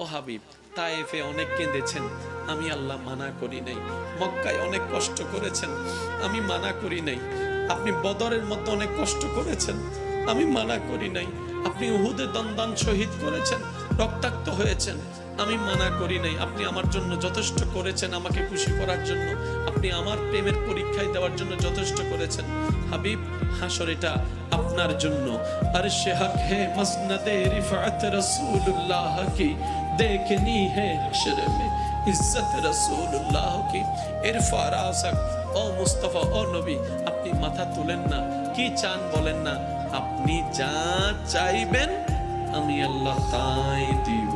ও হাবিব, তায়েফে অনেক কেঁদেছেন, আমি আল্লাহ মানা করি নাই। মক্কায় অনেক কষ্ট করেছেন, আমি মানা করি নাই। আপনি বদরের মতো অনেক কষ্ট করেছেন, আমি মানা করি নাই। আপনি উহুদে দন্দান শহীদ করেছেন, রক্তাক্ত হয়েছেন, আমি মানা করি নাই। আপনি আমার জন্য যথেষ্ট করেছেন, আমাকে খুশি করার জন্য, আপনি আমার প্রেমের পরীক্ষায় দেওয়ার জন্য যথেষ্ট করেছেন। হাবিব, হাসর এটা আপনার জন্য। আর সে হক হে মসনদে রিফাত রাসূলুল্লাহ কি, দেখনি হে হাসর মে ইজ্জত রাসূলুল্লাহ কি। ইরফা রাসাক, ও মুস্তাফা, ও নবী, আপনি মাথা তুলেন না। কি চান বলেন না, আপনি যা চাইবেন আমি আল্লাহ তাই দিব।